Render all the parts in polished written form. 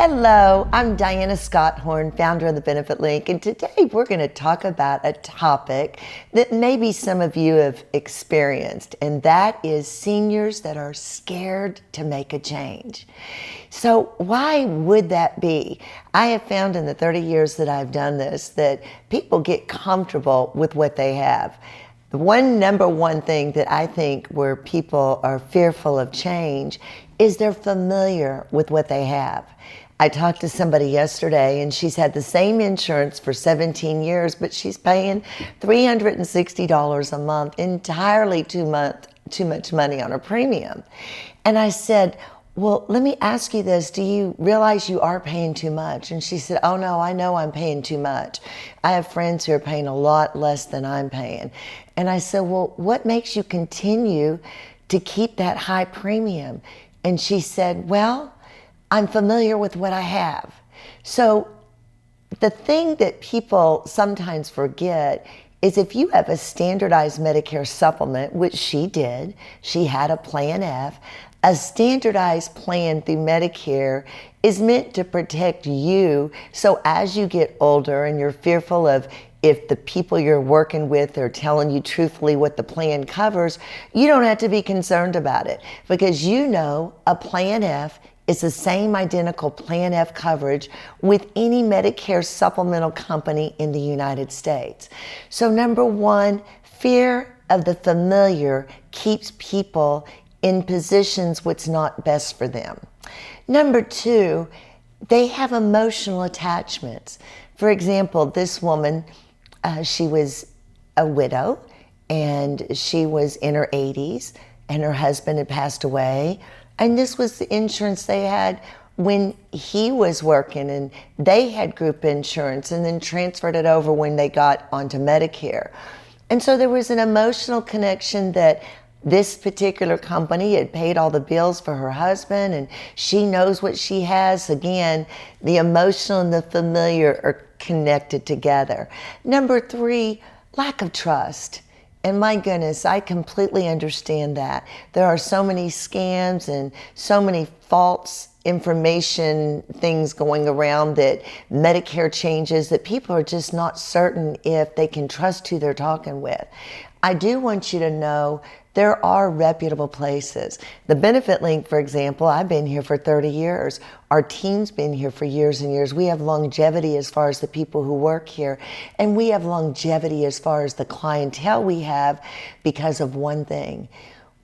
Hello, I'm Diana Scott Horn, founder of the Benefit Link, and today we're going to talk about a topic that maybe some of you have experienced, and that is seniors that are scared to make a change. So why would that be? I have found in the 30 years that I've done this that people get comfortable with what they have. The number one thing that I think where people are fearful of change is they're familiar with what they have. I talked to somebody yesterday and she's had the same insurance for 17 years, but she's paying $360 a month, entirely too much money on her premium. And I said, well, let me ask you this. Do you realize you are paying too much? And she said, oh no, I know I'm paying too much. I have friends who are paying a lot less than I'm paying. And I said, well, what makes you continue to keep that high premium? And she said, well, I'm familiar with what I have. So the thing that people sometimes forget is if you have a standardized Medicare supplement, which she did, she had a Plan F, a standardized plan through Medicare is meant to protect you. So as you get older and you're fearful of if the people you're working with are telling you truthfully what the plan covers, you don't have to be concerned about it because you know a Plan F is the same identical Plan F coverage with any Medicare supplemental company in the United States. So number one, fear of the familiar keeps people in positions what's not best for them. Number two, they have emotional attachments. For example, this woman, she was a widow and she was in her 80s and her husband had passed away. And this was the insurance they had when he was working, and they had group insurance and then transferred it over when they got onto Medicare. And so there was an emotional connection that this particular company had paid all the bills for her husband and she knows what she has. Again, the emotional and the familiar are connected together. Number three, lack of trust. And my goodness, I completely understand that. There are so many scams and so many false information things going around that Medicare changes that people are just not certain if they can trust who they're talking with. I do want you to know there are reputable places. The Benefit Link, for example, I've been here for 30 years. Our team's been here for years and years. We have longevity as far as the people who work here, and we have longevity as far as the clientele we have because of one thing.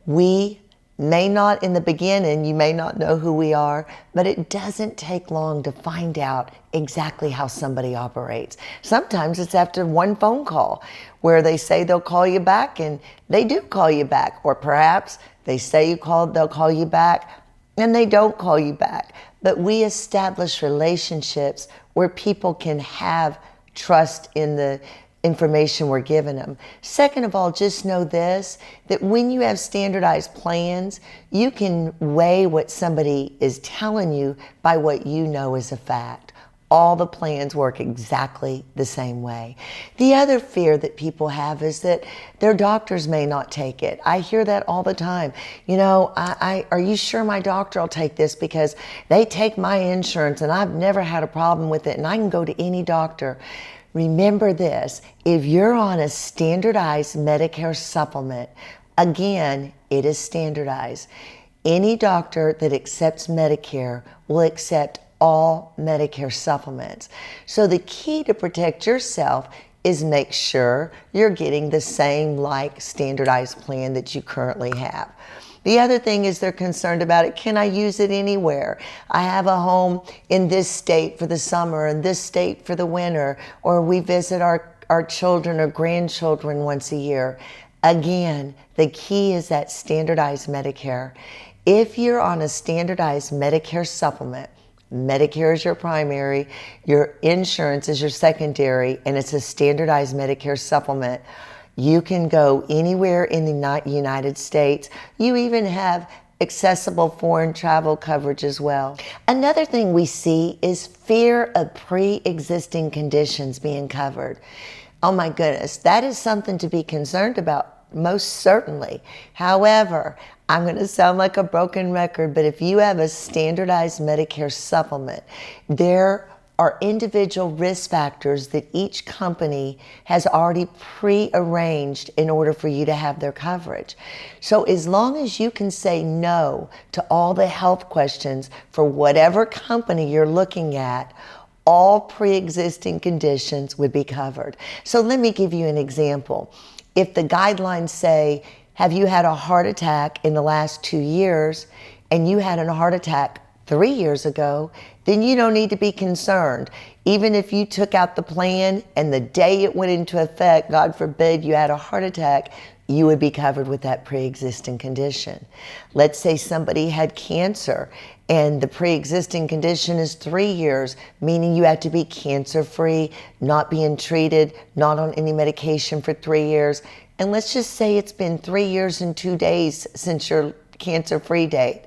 We may not in the beginning, you may not know who we are, but it doesn't take long to find out exactly how somebody operates. Sometimes it's after one phone call where they say they'll call you back and they do call you back, or perhaps they say they'll call you back and they don't call you back. But we establish relationships where people can have trust in the information we're giving them. Second of all, just know this, that when you have standardized plans, you can weigh what somebody is telling you by what you know is a fact. All the plans work exactly the same way. The other fear that people have is that their doctors may not take it. I hear that all the time. You know, are you sure my doctor will take this because they take my insurance and I've never had a problem with it and I can go to any doctor. Remember this, if you're on a standardized Medicare supplement, again, it is standardized. Any doctor that accepts Medicare will accept all Medicare supplements. So the key to protect yourself is make sure you're getting the same standardized plan that you currently have. The other thing is they're concerned about it. Can I use it anywhere? I have a home in this state for the summer and this state for the winter, or we visit our children or grandchildren once a year. Again, the key is that standardized Medicare. If you're on a standardized Medicare supplement, Medicare is your primary, your insurance is your secondary, and it's a standardized Medicare supplement, you can go anywhere in the United States. You even have accessible foreign travel coverage as well. Another thing we see is fear of pre-existing conditions being covered. Oh my goodness, that is something to be concerned about. most certainly. However, I'm going to sound like a broken record, but if you have a standardized Medicare supplement, there are individual risk factors that each company has already pre-arranged in order for you to have their coverage. So as long as you can say no to all the health questions for whatever company you're looking at, all pre-existing conditions would be covered. So let me give you an example. If the guidelines say, have you had a heart attack in the last 2 years, and you had a heart attack 3 years ago, then you don't need to be concerned. Even if you took out the plan and the day it went into effect, God forbid, you had a heart attack, you would be covered with that pre-existing condition. Let's say somebody had cancer and the pre-existing condition is 3 years, meaning you have to be cancer-free, not being treated, not on any medication for 3 years. And let's just say it's been 3 years and 2 days since your cancer-free date.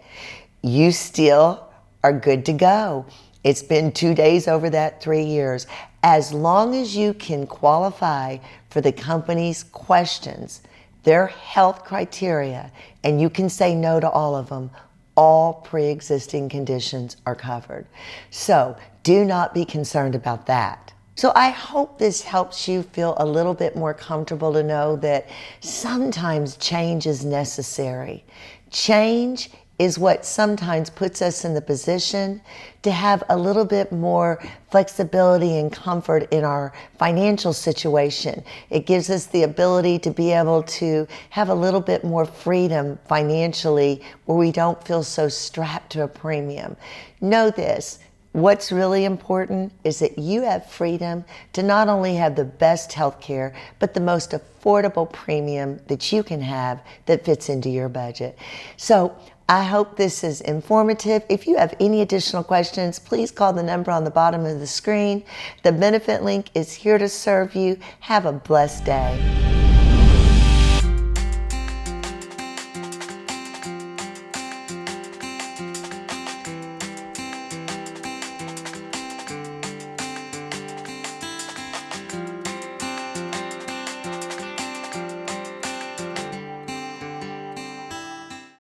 You still are good to go. It's been 2 days over that 3 years. As long as you can qualify for the company's questions, their health criteria, and you can say no to all of them, all pre-existing conditions are covered. So do not be concerned about that. So I hope this helps you feel a little bit more comfortable to know that sometimes change is necessary. Change is what sometimes puts us in the position to have a little bit more flexibility and comfort in our financial situation. It gives us the ability to be able to have a little bit more freedom financially where we don't feel so strapped to a premium. Know this. What's really important is that you have freedom to not only have the best health care, but the most affordable premium that you can have that fits into your budget. So I hope this is informative. If you have any additional questions, please call the number on the bottom of the screen. The benefit link is here to serve you. Have a blessed day.